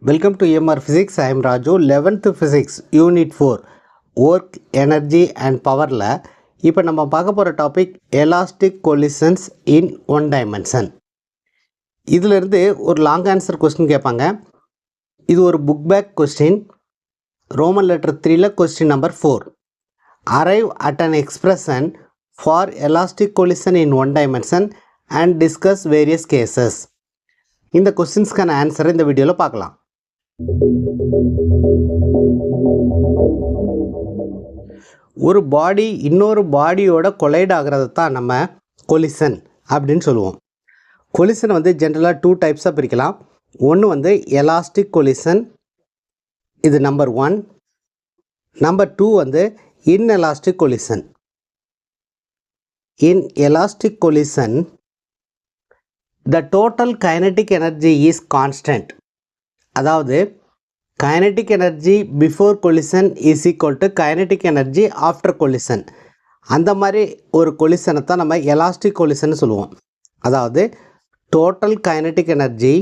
Welcome to EMR Physics. I am Raju. 11th Physics Unit 4 Work, Energy and Powerல இப்போ நம்ம பார்க்க போகிற topic elastic collisions in one dimension. இதிலிருந்து ஒரு long answer question கேட்பாங்க. இது ஒரு book back question. Roman letter 3ல question number 4. Arrive at an expression for elastic collision in one dimension and discuss various cases. இந்த கொஸ்டின்ஸ்க்கான ஆன்சரை இந்த வீடியோவில் பார்க்கலாம். ஒரு பாடி இன்னொரு பாடியோட கொலைட் ஆகிறது தான் நம்ம கொலிஷன் அப்படின்னு சொல்லுவோம். கொலிஷன் வந்து ஜென்ரலாக 2 டைப்ஸாக பிரிக்கலாம். ஒன்று வந்து எலாஸ்டிக் கொலிஷன், இது நம்பர் 1. நம்பர் 2 வந்து inelastic collision. In elastic collision the total kinetic energy is constant. அதாவது kinetic energy before collision is equal to kinetic energy after collision. அந்த மாதிரி ஒரு கொலிஷனை தான் நம்ம எலாஸ்டிக் கொலிஷன் சொல்லுவோம். அதாவது total kinetic energy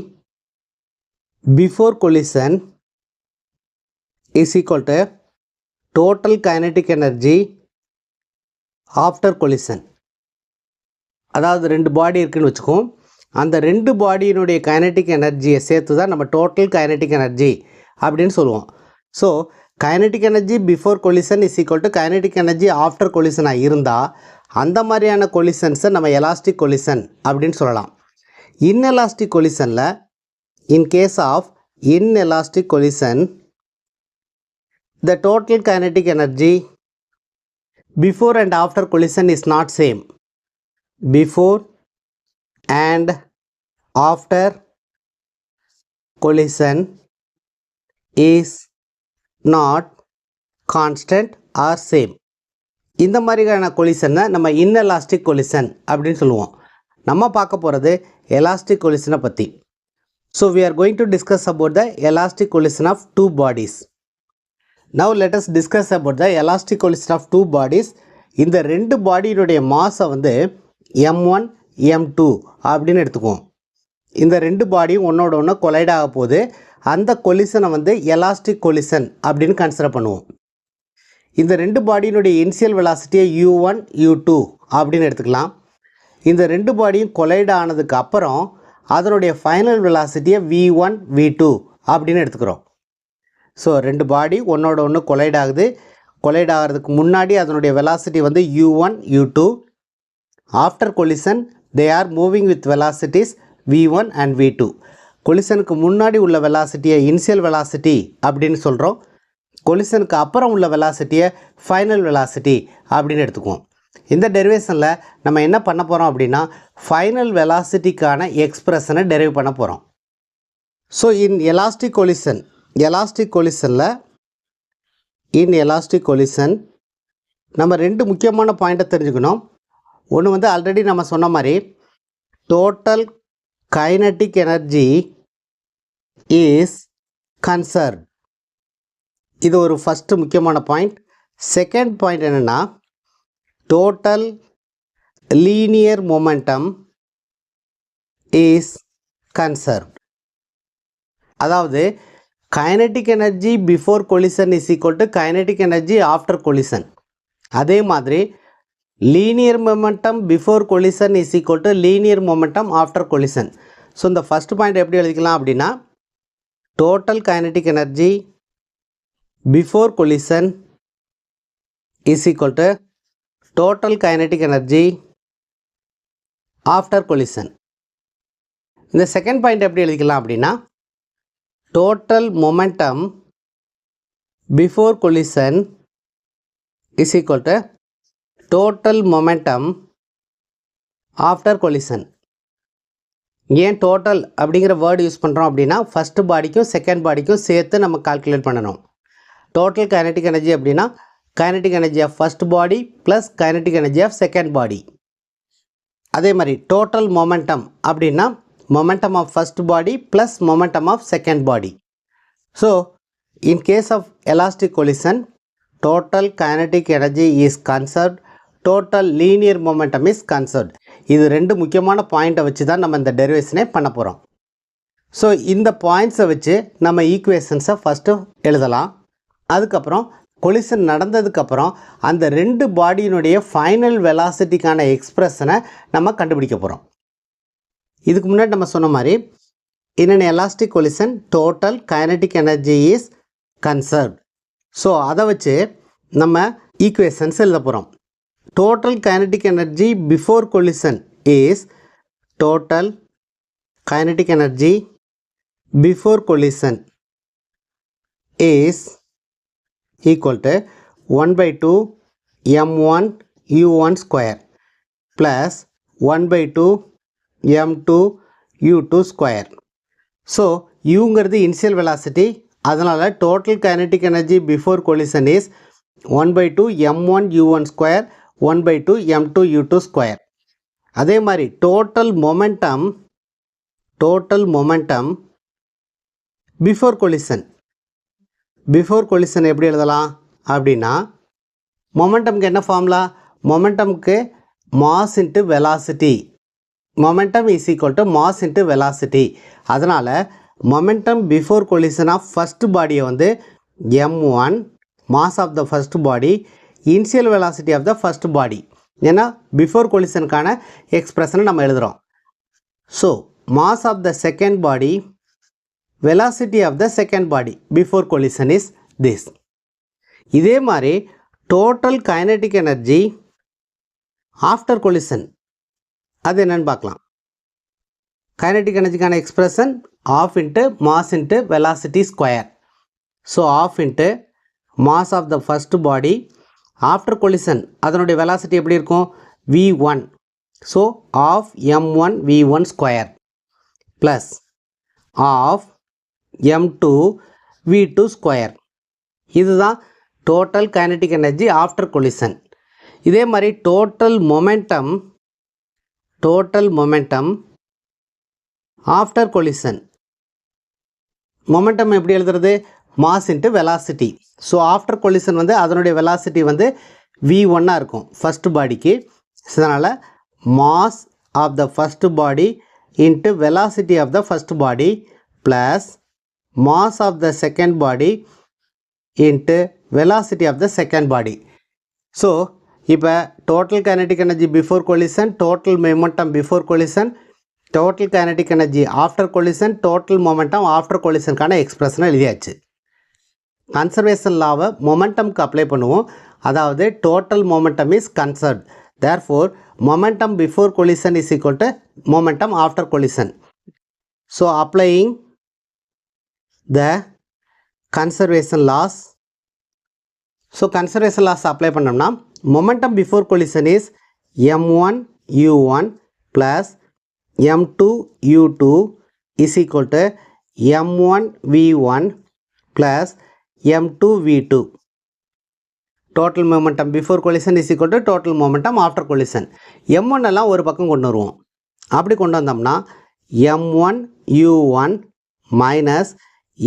before collision is equal to total kinetic energy after collision. அதாவது ரெண்டு பாடி இருக்குன்னு வச்சுக்கோம். அந்த ரெண்டு பாடியினுடைய கைனடிக் எனர்ஜியை சேர்த்து தான் நம்ம டோட்டல் கைனடிக் எனர்ஜி அப்படின்னு சொல்லுவோம். So kinetic energy before collision is equal to kinetic energy after கொலிஷனாக இருந்தால் அந்த மாதிரியான கொலிஷன்ஸை நம்ம எலாஸ்டிக் கொலிஷன் அப்படின்னு சொல்லலாம். இன்எலாஸ்டிக் கொலிஷனில் in case of inelastic collision the total kinetic energy before and after collision is not same. Before and after collision is not constant or same. இந்த மாதிரியான கொலிஷனை நம்ம இன்எலாஸ்டிக் கொலிஷன் அப்படின்னு சொல்லுவோம். நம்ம பார்க்க போகிறது எலாஸ்டிக் கொலிஷனை பற்றி. So we are going to discuss about the elastic collision of two bodies. Now let us discuss about the elastic collision of two bodies. இந்த ரெண்டு பாடியினுடைய மாஸை வந்து m1 m2 அப்படின்னு எடுத்துக்குவோம். இந்த ரெண்டு பாடியும் ஒன்றோட ஒன்று கொலைட் ஆக போது அந்த கொலிஷனை வந்து எலாஸ்டிக் கொலிஷன் அப்படின்னு கன்சிடர் பண்ணுவோம். இந்த ரெண்டு பாடியினுடைய இனிஷியல் வெலாசிட்டியை u1 u2 அப்படின்னு எடுத்துக்கலாம். இந்த ரெண்டு பாடியும் கொலைட் ஆனதுக்கு அப்புறம் அதனுடைய ஃபைனல் வெலாசிட்டியை v1 v2 அப்படின்னு எடுத்துக்கிறோம். ஸோ ரெண்டு பாடி ஒன்றோட ஒன்று கொலைட் ஆகுது. கொலைட் ஆகிறதுக்கு முன்னாடி அதனுடைய வெலாசிட்டி வந்து u1 u2. After collision they are moving with velocities v1 and v2. கொலிஷனுக்கு முன்னாடி உள்ள வெலாசிட்டியை இனிஷியல் வெலாசிட்டி அப்படின்னு சொல்கிறோம். கொலிஷனுக்கு அப்புறம் உள்ள வெலாசிட்டியை ஃபைனல் வெலாசிட்டி அப்படின்னு எடுத்துக்குவோம். இந்த டெரிவேஷனில் நம்ம என்ன பண்ண போகிறோம் அப்படின்னா ஃபைனல் வெலாசிட்டிக்கான எக்ஸ்பிரஷனை டெரைவ் பண்ண போகிறோம். So in elastic collision, elastic கொலிஷனில் இன் எலாஸ்டிக் கொலிஷன் நம்ம ரெண்டு முக்கியமான பாயிண்ட்டை தெரிஞ்சுக்கணும். ஒன்று வந்து ஆல்ரெடி நம்ம சொன்ன மாதிரி total kinetic energy is conserved. இது ஒரு ஃபஸ்ட்டு முக்கியமான பாயிண்ட். செகண்ட் பாயிண்ட் என்னென்னா total linear momentum is conserved. அதாவது kinetic energy before collision is equal to kinetic energy after collision. அதே மாதிரி linear momentum before collision is equal to linear momentum after collision. So இந்த first point எப்படி எழுதிக்கலாம் அப்படின்னா total kinetic energy before collision is equal to total kinetic energy after collision. இந்த second point எப்படி எழுதிக்கலாம் அப்படின்னா total momentum before collision is equal to total momentum after collision. ஏன் total அப்படிங்கிற வேர்டு யூஸ் பண்ணுறோம் அப்படின்னா ஃபஸ்ட்டு பாடிக்கும் செகண்ட் பாடிக்கும் சேர்த்து நம்ம கால்குலேட் பண்ணணும். டோட்டல் கைனட்டிக் எனர்ஜி அப்படின்னா kinetic energy of first body plus kinetic energy of second body. அதே மாதிரி டோட்டல் மொமெண்டம் அப்படின்னா momentum of first body plus momentum of second body. So in case of elastic collision total kinetic energy is conserved, total linear momentum is conserved. இது ரெண்டு முக்கியமான பாயிண்ட்டை வச்சு தான் நம்ம இந்த டெரிவேஷனே பண்ண போகிறோம். ஸோ இந்த பாயிண்ட்ஸை வச்சு நம்ம ஈக்குவேஷன்ஸை ஃபஸ்ட்டு எழுதலாம். அதுக்கப்புறம் கொலிஷன் நடந்ததுக்கப்புறம் அந்த ரெண்டு பாடியினுடைய ஃபைனல் வெலாசிட்டிக்கான எக்ஸ்பிரஷனை நம்ம கண்டுபிடிக்க போகிறோம். இதுக்கு முன்னாடி நம்ம சொன்ன மாதிரி in an elastic collision total kinetic energy is conserved. So அதை வச்சு நம்ம ஈக்குவேஷன்ஸ் எழுத போகிறோம். Total kinetic energy before collision is total kinetic energy before collision is equal to 1 by 2 m1 u1 square plus 1 by 2 m2 u2 square. So யூங்கிறது initial velocity, அதனால் total kinetic energy before collision is 1 by 2 m1 u1 square 1 by 2 m2 u2 square. அதே மாதிரி total momentum before collision எப்படி எழுதலாம் அப்படின்னா, மொமெண்டம்க்கு என்ன formula? மொமெண்டம்க்கு mass into velocity. Momentum is equal to mass into velocity. அதனால் momentum before collision of first பாடியை வந்து m1 mass of the first body initial velocity of the first body. ஏன்னா பிஃபோர் கொலிஷனுக்கான எக்ஸ்பிரஷனை நம்ம எழுதுகிறோம். So mass of the second body velocity of the second body before collision is this. இதே மாதிரி total kinetic energy after collision அது என்னன்னு பார்க்கலாம். kinetic energyக்கான expression half into mass into velocity square. So half into mass of the first body after collision அதனுடைய velocity எப்படி இருக்கும்? v1. So half m1 v1 square plus half m2 v2 square. இதுதான் total kinetic energy after collision. இதே மாதிரி total momentum after collision. Momentum எப்படி எழுதுறது? Mass into velocity. So after collision வந்து அதனுடைய வெலாசிட்டி வந்து v1 இருக்கும் ஃபஸ்ட் பாடிக்கு. அதனால் mass of the first body into velocity of the first body plus mass of the second body into velocity of the second body. So இப்போ total kinetic energy before collision, total momentum before collision, total kinetic energy after collision, total momentum after collision கான எக்ஸ்பிரஷனை எழுதியாச்சு. Conservation லாவை மொமெண்டம்க்கு apply பண்ணுவோம். அதாவது total momentum is conserved. Therefore momentum before collision is equal to momentum after collision. So applying the conservation laws. So conservation laws apply பண்ணோம்னா momentum before collision is m1 u1 plus m2 u2 is equal to m1 v1 plus m2 v2. Total momentum before collision is equal to total momentum after collision. m1 எல்லாம் ஒரு பக்கம் கொண்டு வருவோம். அப்படி கொண்டு வந்தோம்னா m1 u1 minus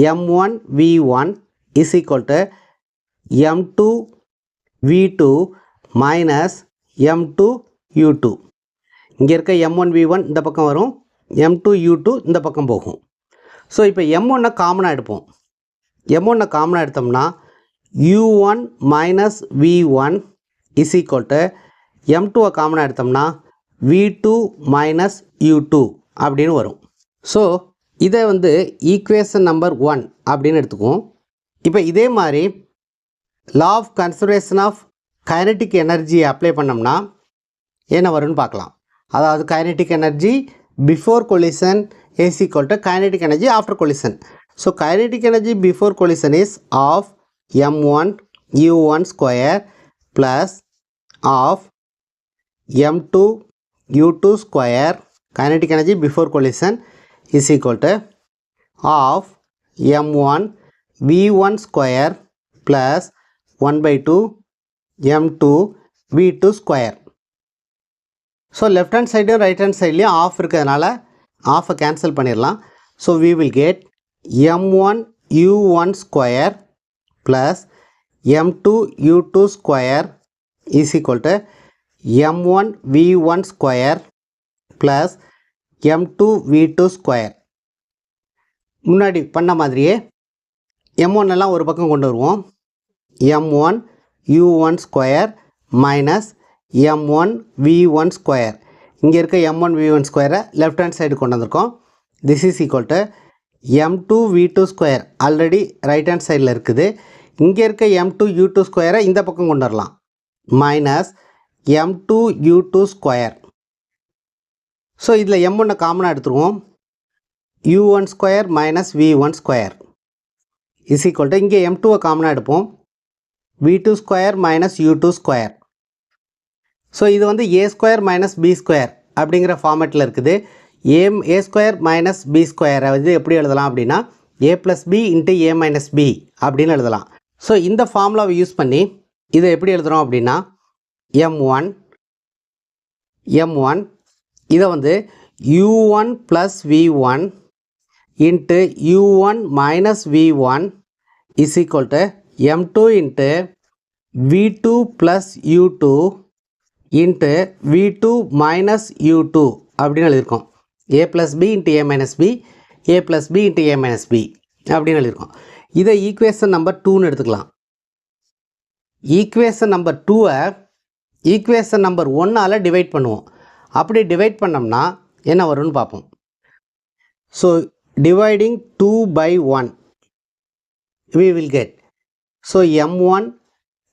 m1 v1 is equal to m2 v2 minus m2 u2. இங்கே இருக்க m1 v1 இந்த பக்கம் வரும், m2 u2 இந்த பக்கம் போகும். ஸோ இப்போ m1 காமனாக எடுப்போம். m1 காமனாக எடுத்தோம்னா u1 minus v1 is equal to m2 காமனாக எடுத்தோம்னா v2 minus u2 அப்படின்னு வரும். ஸோ இதை வந்து ஈக்குவேஷன் நம்பர் 1 அப்படின்னு எடுத்துக்குவோம். இப்போ இதே மாதிரி law of conservation of kinetic energy apply பண்ணோம்னா என்ன வரும்னு பார்க்கலாம். அதாவது kinetic energy before collision is equal to kinetic energy after collision. So kinetic energy before collision is half m1 u1 square plus half m2 u2 square. Kinetic energy before collision is equal to half m1 v1 square plus 1 by 2 m2 v2 square. So left hand side right hand side half இருக்கிறதுனால half cancel பண்ணிடலாம். So we will get m1 u1 square plus m2 u2 square is equal to m1 v1 square plus m2 v2 square. முன்னாடி பண்ண மாதிரியே m1 எல்லாம் ஒரு பக்கம் கொண்டு வருவோம். m1 u1 square minus m1 v1 square. இங்கே இருக்க m1 v1 ஸ்கொயரை லெஃப்ட் ஹேண்ட் சைடு கொண்டு வந்திருக்கோம். This is equal to m2 v2 square already right hand சைடில் இருக்குது. இங்கே இருக்க m2 u2 ஸ்கொயரை இந்த பக்கம் கொண்டு வரலாம். Minus m2 u2 square. So இதில் m1 காமனாக எடுத்துருவோம். u1 square minus v1 square is equal to இங்கே m2 காமனாக எடுப்போம். v2 square minus u2 square. So இது வந்து a square minus b square அப்படிங்கிற ஃபார்மேட்டில் இருக்குது. a ஸ்கொயர் மைனஸ் b ஸ்கொயரை வந்து எப்படி எழுதலாம் அப்படின்னா a plus b into a minus b அப்படின்னு எழுதலாம். ஸோ இந்த ஃபார்முலாவை யூஸ் பண்ணி இதை எப்படி எழுதுகிறோம் அப்படின்னா m1 இதை வந்து u1 plus v1 into u1 minus v1 is equal to m2 into v2 plus u2 into v2 minus u2 அப்படின்னு எழுதியிருக்கோம். a plus b into a minus b a plus b into a minus b அப்படின்னு எழுதியிருக்கோம். இதை equation number 2ன்னு எடுத்துக்கலாம். Equation number 2வை equation number 1ஆல் divide பண்ணுவோம். அப்படி டிவைட் பண்ணோம்னா என்ன வரும்னு பார்ப்போம். So dividing 2 by 1 we will get so m1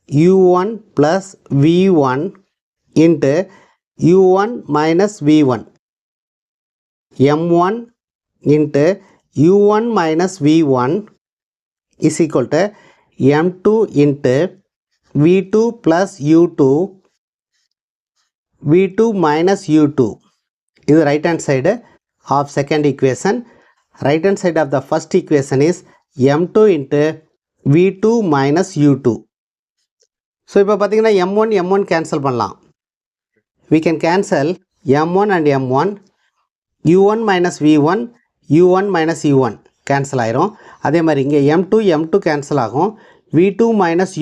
u1 plus v1 into u1 minus v1 m1 into u1 minus v1 is equal to m2 into v2 plus u2 v2 minus u2. இது right hand side of second equation. Right hand side of the first equation is m2 into v2 minus u2. So இப்போ பார்த்தீங்கன்னா m1 cancel பண்ணலாம். we can cancel m1 and m1 u1 minus v1 u1 minus u1 cancel ஆயிரும். அதே மாதிரி இங்கே m2 cancel ஆகும். v2 minus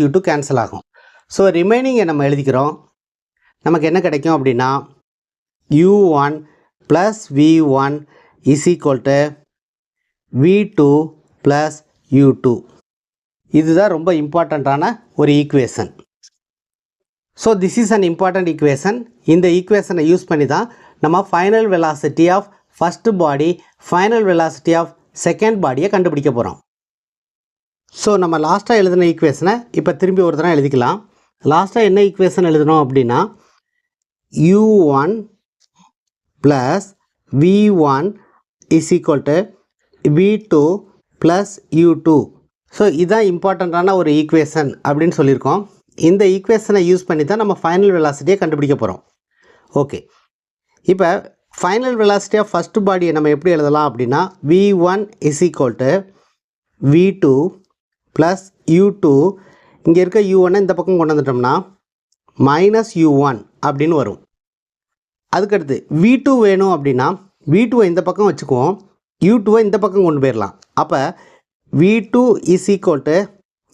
u2 cancel ஆகும். So ரிமைனிங்கை நம்ம எழுதிக்கிறோம். நமக்கு என்ன கிடைக்கும் அப்படின்னா u1 plus v1 is equal to v2 plus u2. இதுதான் ரொம்ப இம்பார்ட்டண்ட்டான ஒரு equation. So this is an important equation. இந்த ஈக்குவேஷனை யூஸ் பண்ணி தான் நம்ம final velocity of first body final velocity of second பாடியை கண்டுபிடிக்க போகிறோம். ஸோ நம்ம லாஸ்ட்டாக எழுதின ஈக்குவேஷனை இப்போ திரும்பி ஒரு தடவை எழுதிக்கலாம். லாஸ்ட்டாக என்ன ஈக்குவேஷன் எழுதணும் அப்படின்னா u1 plus v1 is equal to v2 plus u2. So இதுதான் இம்பார்ட்டண்ட்டான ஒரு ஈக்குவேஷன் அப்படின்னு சொல்லியிருக்கோம். இந்த ஈக்குவேஷனை யூஸ் பண்ணி தான் நம்ம ஃபைனல் வெலாசிட்டியை கண்டுபிடிக்க போகிறோம். ஓகே, இப்போ ஃபைனல் வெலாசிட்டி ஆஃப் ஃபஸ்ட்டு பாடியை நம்ம எப்படி எழுதலாம் அப்படின்னா v1 is equal to v2 plus u2. இங்கே இருக்க u1 இந்த பக்கம் கொண்டு வந்துட்டோம்னா மைனஸ் u1 அப்படின்னு வரும். அதுக்கடுத்து v2 வேணும் அப்படின்னா v2வை இந்த பக்கம் வச்சுக்குவோம், u2வை இந்த பக்கம் கொண்டு போயிடலாம். அப்போ v2 is equal to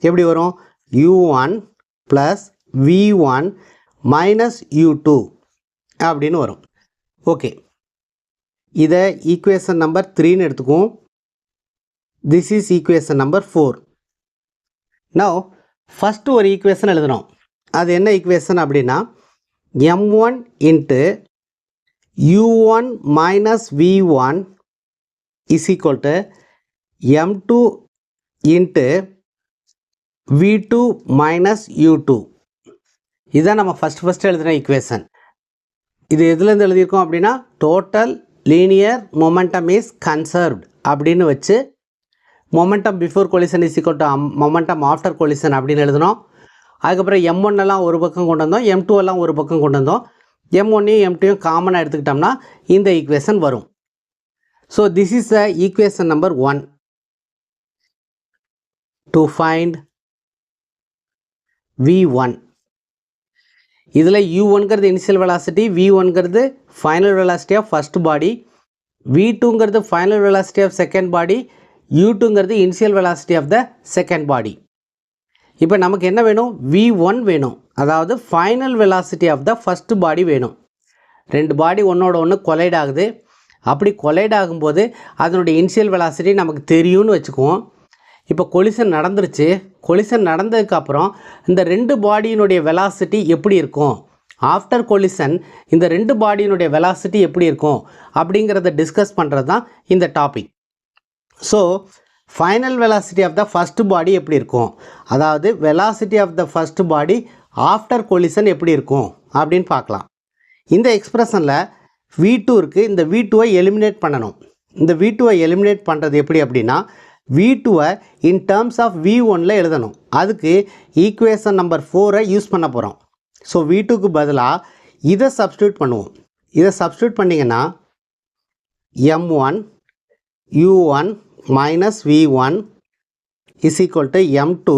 எப்படி வரும் u1 plus v1 minus u2 அப்படின்னு வரும். ஓகே, இதை ஈக்குவேஷன் நம்பர் 3ன்னு எடுத்துக்குவோம். This is equation number 4. Now first ஒரு ஈக்குவேஷன் எழுதணும். அது என்ன ஈக்குவேஷன் அப்படின்னா m1 into u1 minus v1 is equal to m2 into v2 minus u2. இதுதான் நம்ம ஃபஸ்ட்டு எழுதின ஈக்குவேஷன். இது எதுலேருந்து எழுதியிருக்கோம் அப்படின்னா total linear momentum is conserved அப்படின்னு வச்சு momentum before collision is equal to momentum after collision அப்படின்னு எழுதணும். அதுக்கப்புறம் m1 எல்லாம் ஒரு பக்கம் கொண்டு வந்தோம், m2 எல்லாம் ஒரு பக்கம் கொண்டு வந்தோம். m1ஐயும் m2ஐயும் காமனாக எடுத்துக்கிட்டோம்னா இந்த ஈக்குவேஷன் வரும். So this is the equation number 1. To find v1, இதில் u1ங்கிறது இனிஷியல் வெலாசிட்டி, v1ங்கிறது final velocity of first body, v2ங்கிறது final velocity of second body, u2ங்கிறது initial velocity of the second body. இப்போ நமக்கு என்ன வேணும், v1 வேணும், அதாவது final velocity of the first body வேணும். ரெண்டு பாடி ஒன்றோட ஒன்று கொலைட் ஆகுது. அப்படி கொலைட் ஆகும்போது அதனுடைய இனிஷியல் வெலாசிட்டி நமக்கு தெரியும்னு வச்சுக்குவோம். இப்போ கொலிஷன் நடந்துருச்சு. கொலிஷன் நடந்ததுக்கப்புறம் இந்த ரெண்டு பாடியினுடைய வெலாசிட்டி எப்படி இருக்கும், ஆஃப்டர் கொலிஷன் இந்த ரெண்டு பாடியினுடைய வெலாசிட்டி எப்படி இருக்கும் அப்படிங்கிறத டிஸ்கஸ் பண்ணுறது தான் இந்த topic. So final velocity of the first body எப்படி இருக்கும், அதாவது velocity of the first body after collision எப்படி இருக்கும் அப்படின்னு பார்க்கலாம். இந்த எக்ஸ்பிரஷனில் V2 இருக்குது. இந்த V2வை எலிமினேட் பண்ணணும். இந்த V2வை எலிமினேட் பண்ணுறது எப்படி அப்படின்னா, V2வை இன் டேர்ம்ஸ் ஆஃப் V1ல எழுதணும். அதுக்கு ஈக்குவேஷன் நம்பர் 4ஐ யூஸ் பண்ண போகிறோம். ஸோ V2க்கு பதிலாக இதை சப்ஸ்டியூட் பண்ணுவோம். இதை சப்ஸ்டியூட் பண்ணிங்கன்னா M1 U1 minus V1 is equal to M2.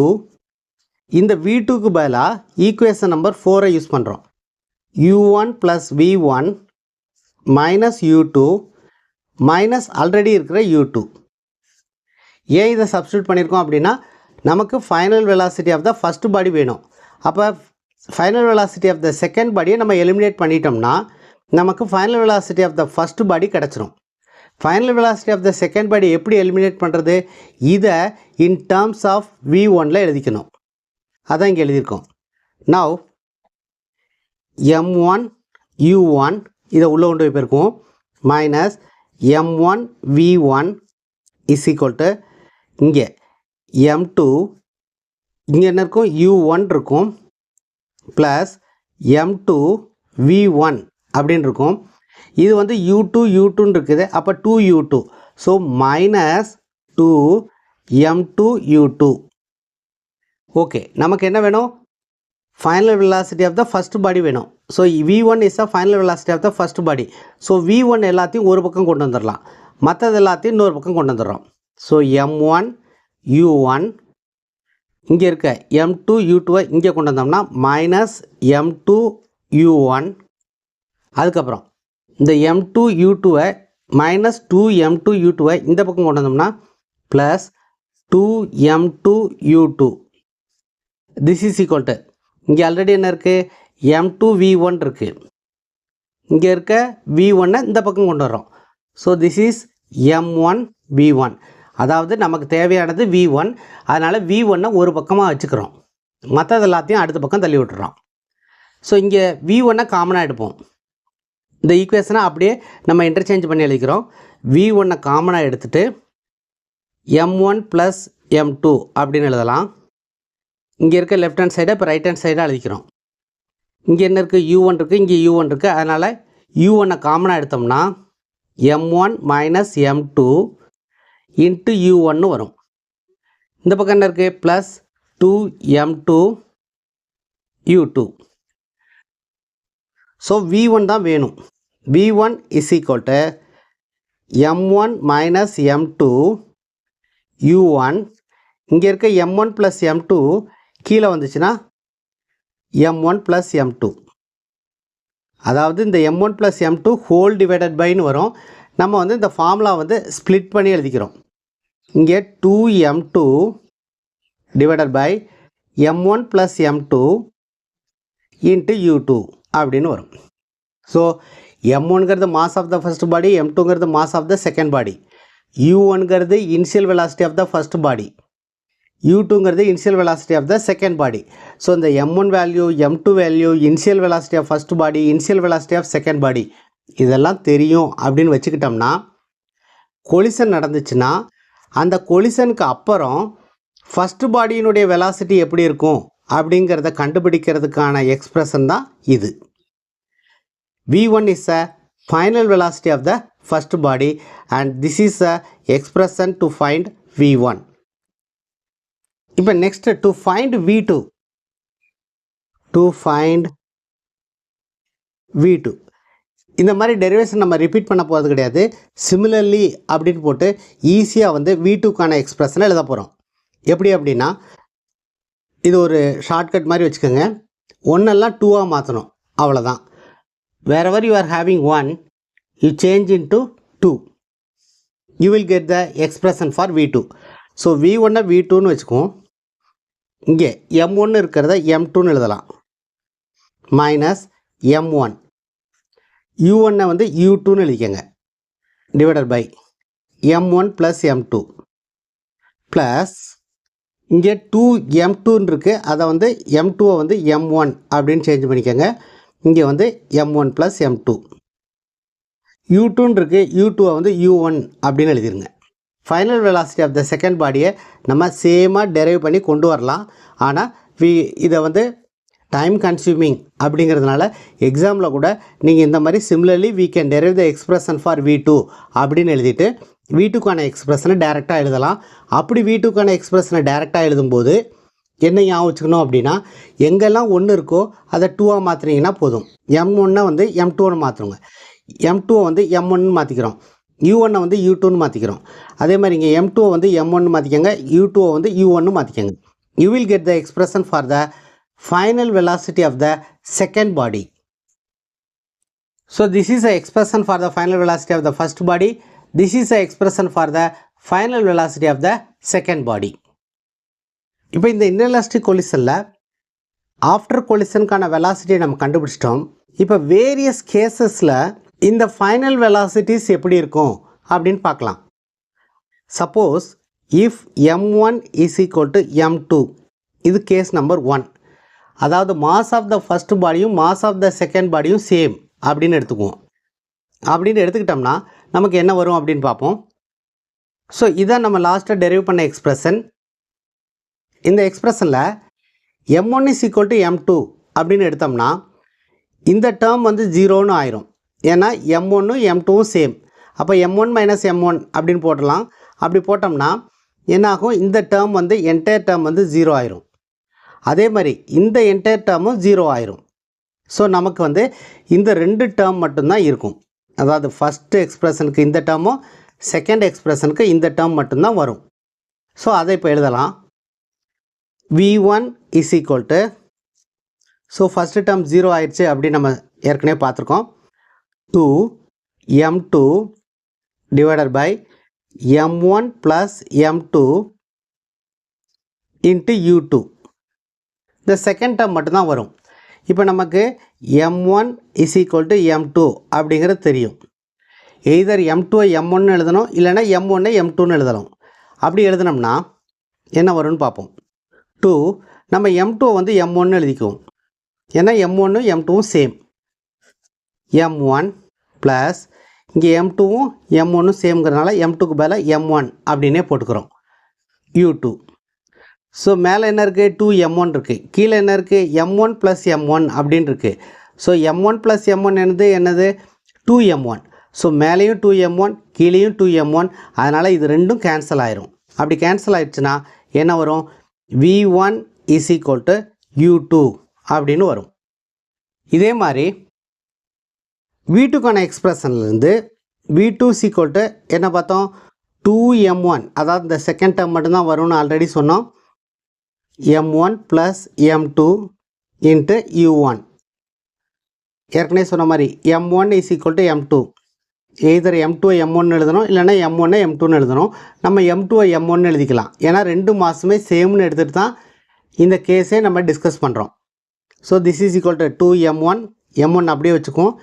இந்த V2க்கு பதிலாக ஈக்குவேஷன் நம்பர் 4ஐ யூஸ் பண்ணுறோம். U1 plus V1 minus U2 minus already இருக்கிற U2. ஏன் இதை சப்ஸ்டியூட் பண்ணியிருக்கோம் அப்படின்னா, நமக்கு final velocity of the first body வேணும். அப்போ final velocity of the second பாடியை நம்ம எலிமினேட் பண்ணிட்டோம்னா நமக்கு final velocity of the first body கிடச்சிரும். Final velocity of the second body எப்படி எலிமினேட் பண்ணுறது, இதை இன் டேர்ம்ஸ் ஆஃப் V1ல எழுதிக்கணும். அதான் இங்கே எழுதியிருக்கோம். நவ் M1 U1 இதை உள்ளே கொண்டு போய் பெருக்குவோம். Minus M1 V1 is equal to இங்கே M2, இங்கே என்ன இருக்கும், U1 இருக்கும், ப்ளஸ் M2 V1 அப்படின்னு இருக்கும். இது வந்து U2 U2ன்னு இருக்குது. அப்போ 2U2. So minus 2M2 U2. Okay, நமக்கு என்ன வேணும், final velocity of the first body வேணும். So V1 is a final velocity of the first body. So V1 எல்லாத்தையும் ஒரு பக்கம் கொண்டு வந்துடலாம், மற்றது எல்லாத்தையும் இன்னொரு பக்கம் கொண்டு வந்துடுறோம். ஸோ M1 U1 இங்கே இருக்க M2 U2வை இங்கே கொண்டு வந்தோம்னா மைனஸ் M2 U1. அதுக்கப்புறம் இந்த M2 U2வை மைனஸ் 2M2 U2வை இந்த பக்கம் கொண்டு வந்தோம்னா plus 2M2 U2. This is equal to இங்கே ஆல்ரெடி என்ன இருக்குது, M2 V1 இருக்குது. இங்கே இருக்க V1ஐ இந்த பக்கம் கொண்டு வர்றோம். So this is M1 V1. அதாவது நமக்கு தேவையானது V1. அதனால் V1ஐ ஒரு பக்கமாக வச்சுக்கிறோம், மற்றது எல்லாத்தையும் அடுத்த பக்கம் தள்ளி விட்டுறோம். ஸோ இங்கே V1ஐ காமனாக எடுப்போம். இந்த ஈக்குவேஷனை அப்படியே நம்ம இன்டர்சேஞ்ச் பண்ணி எழுதிக்கிறோம். V1ஐ காமனாக எடுத்துகிட்டு M1 ப்ளஸ் M2 அப்படின்னு எழுதலாம். இங்கே இருக்க லெஃப்ட் ஹேண்ட் சைடை இப்போ ரைட் ஹேண்ட் சைடாக எழுதிக்கிறோம். இங்கே என்ன இருக்குது, U1 இருக்குது, இங்கே U1 இருக்குது. அதனால் U1ஐ காமனாக எடுத்தோம்னா M1 மைனஸ் M2 இன்ட்டு U1ன்னு வரும். இந்த பக்கம் என்ன இருக்குது, plus 2M2 U2. So V1 தான் வேணும். V1 is equal to M1 minus M2 U1. இங்கே இருக்க M1 ப்ளஸ் M2 கீழே வந்துச்சுன்னா M1 ப்ளஸ் M2. அதாவது இந்த M1 plus M2 whole divided பைன்னு வரும். நம்ம வந்து இந்த ஃபார்முலா வந்து ஸ்ப்ளிட் பண்ணி எழுதிக்கிறோம். இங்கே 2M2 divided by M1 plus M2 into U2 அப்படின்னு வரும். ஸோ M1ங்கிறது mass of the first body, M2ங்கிறது mass of the second body, U1ங்கிறது initial velocity of the first body, U2ங்கிறது initial velocity of the second body. So இந்த M1 value, M2 value, initial velocity of first body, initial velocity of second body, இதெல்லாம் தெரியும் அப்படின்னு வச்சுக்கிட்டோம்னா, collision நடந்துச்சுன்னா அந்த கொலிஷனுக்கு அப்புறம் ஃபஸ்ட் பாடியினுடைய வெலாசிட்டி எப்படி இருக்கும் அப்படிங்கிறத கண்டுபிடிக்கிறதுக்கான எக்ஸ்பிரஷன் தான் இது. V1 is a final velocity of the first body and this is a expression to find V1. இப்போ next to find V2. To find V2 இந்த மாதிரி டெரிவேஷன் நம்ம ரிப்பீட் பண்ண போகிறது கிடையாது. சிமிலர்லி அப்படின்னு போட்டு ஈஸியாக வந்து V2க்கான எக்ஸ்பிரஷனை எழுத போகிறோம். எப்படி அப்படின்னா, இது ஒரு ஷார்ட்கட் மாதிரி வச்சுக்கோங்க. ஒன்றெல்லாம் 2ஆக மாற்றணும், அவ்வளோதான். wherever you are having 1 you change into 2, you will get the expression for V2. So V1 V2ன்னு வச்சுக்குவோம். இங்கே M1 இருக்கிறத M2ன்னு எழுதலாம், மைனஸ் M1 U1 வந்து U2ன்னு எழுதிக்கங்க. Divided by m1 plus m2 plus இங்கே 2m2 இருக்குது, அதை வந்து m2-வை வந்து m1 அப்படின்னு சேஞ்ச் பண்ணிக்கோங்க. இங்கே வந்து m1 ப்ளஸ் m2. u2 இருக்குது, u2-வை வந்து u1 அப்படின்னு எழுதிருங்க. Final velocity of the second பாடியை நம்ம சேமாக டெரைவ் பண்ணி கொண்டு வரலாம். ஆனால் இதை வந்து டைம் கன்சியூமிங் அப்படிங்கிறதுனால எக்ஸாமில் கூட நீங்கள் இந்த மாதிரி similarly we can derive the expression for v2 அப்படின்னு எழுதிட்டு v2க்கான எக்ஸ்பிரஷனை டேரெக்டாக எழுதலாம். அப்படி v2க்கான எக்ஸ்பிரஷனை டேரெக்டாக எழுதும்போது என்ன ஞாபகம் வச்சுக்கணும் அப்படின்னா, எங்கெல்லாம் 1 இருக்கோ அதை 2-ஆக மாற்றினீங்கன்னா போதும். m1-ஐ வந்து m2-ன்னு மாற்றுங்க, m2-வை வந்து m1-ன்னு மாற்றிக்கிறோம், u1-ஐ வந்து u2-ன்னு மாற்றிக்கிறோம். அதே மாதிரி இங்கே m2-வை வந்து m1-ன்னு மாற்றிக்கோங்க, u2-வை வந்து u1-ன்னு மாற்றிக்கோங்க. you will get the expression for the final velocity of the second body. So this is the expression for the final velocity of the first body. This is the expression for the final velocity of the second body. இப்போ இந்த inelastic collisionல after collisionக்கான velocity நம்ம கண்டுபிடிச்சிட்டோம். இப்போ various casesல இந்த final velocities எப்படி இருக்கும் அப்படின்னு பார்க்கலாம். Suppose if m1 is equal to m2, இது கேஸ் நம்பர் 1. அதாவது மாஸ் ஆஃப் த ஃபஸ்ட் பாடியும் மாஸ் ஆஃப் த செகண்ட் பாடியும் சேம் அப்படின்னு எடுத்துக்குவோம். அப்படின்னு எடுத்துக்கிட்டோம்னா நமக்கு என்ன வரும் அப்படின்னு பார்ப்போம். ஸோ இதான் நம்ம லாஸ்ட்டாக டெரைவ் பண்ண எக்ஸ்பிரஷன். இந்த எக்ஸ்பிரஷனில் m1 is equal to m2 அப்படின்னு எடுத்தோம்னா இந்த டேர்ம் வந்து 0ன்னு ஆயிரும். ஏன்னா m1ம் m2வும் சேம். அப்போ m1 மைனஸ் m1 அப்படின்னு போடலாம். அப்படி போட்டோம்னா என்னாகும், இந்த டேர்ம் வந்து என்டையர் டேர்ம் வந்து 0 ஆயிரும். அதே மாதிரி இந்த என்டையர் டேர்மும் 0 ஆயிரும். ஸோ நமக்கு வந்து இந்த 2 டேர்ம் மட்டும்தான் இருக்கும். அதாவது ஃபஸ்ட்டு எக்ஸ்பிரஷனுக்கு இந்த டேர்மும் செகண்ட் எக்ஸ்பிரஷனுக்கு இந்த டேர்ம் மட்டும்தான் வரும். ஸோ அதை இப்போ எழுதலாம். v1 is equal to, so first term 0 ஆயிடுச்சு அப்படின்னு நம்ம ஏற்கனவே பார்த்துருக்கோம். 2m2 divided by m1 plus m2 into u2. இந்த செகண்ட் டேர்ம் மட்டும்தான் வரும். இப்போ நமக்கு m1 is equal to m2 அப்படிங்கிறது தெரியும். எய்தர் m2-ஐ m1 எழுதணும், இல்லைனா m1-ஐ m2ன்னு எழுதணும். அப்படி எழுதினோம்னா என்ன வரும்னு பார்ப்போம். 2 நம்ம m2-வை வந்து m1ன்னு எழுதிக்குவோம். ஏன்னா m1ம் m2வும் சேம். m1 ப்ளஸ் இங்கே m2வும் m1ம் சேம்ங்கிறதுனால m2க்கு பதிலாக m1 அப்படின்னே போட்டுக்கிறோம். u2. ஸோ மேலே என்ன இருக்குது, 2m1 இருக்குது, கீழே என்ன இருக்குது, m1 ப்ளஸ் m1 அப்படின்னு இருக்குது. ஸோ m1 ப்ளஸ் m1 என்னது 2m1. ஸோ மேலேயும் 2m1 கீழேயும் 2m1, அதனால் இது ரெண்டும் கேன்சல் ஆயிரும். அப்படி கேன்சல் ஆயிடுச்சுன்னா என்ன வரும், v1 is equal to u2 அப்படின்னு வரும். இதே மாதிரி v2க்கான எக்ஸ்பிரஷன்லேருந்து v2 is equal to என்ன பார்த்தோம், 2m1, அதாவது இந்த செகண்ட் டேர்ம் மட்டும்தான் வரும்னு ஆல்ரெடி சொன்னோம். m1 plus m2 into u1. ஏற்கனவே சொன்ன மாதிரி m1 is equal to m2. Either m2-ஐ m1 எழுதணும், இல்லைனா m1-ஐ m2ன்னு எழுதணும். நம்ம m2-ஐ m1 எழுதிக்கலாம். ஏன்னா ரெண்டு மாசுமே சேம்னு எடுத்துகிட்டு தான் இந்த கேஸே நம்ம டிஸ்கஸ் பண்ணுறோம். So this is equal to 2m1, m1 அப்படியே வச்சுக்குவோம்,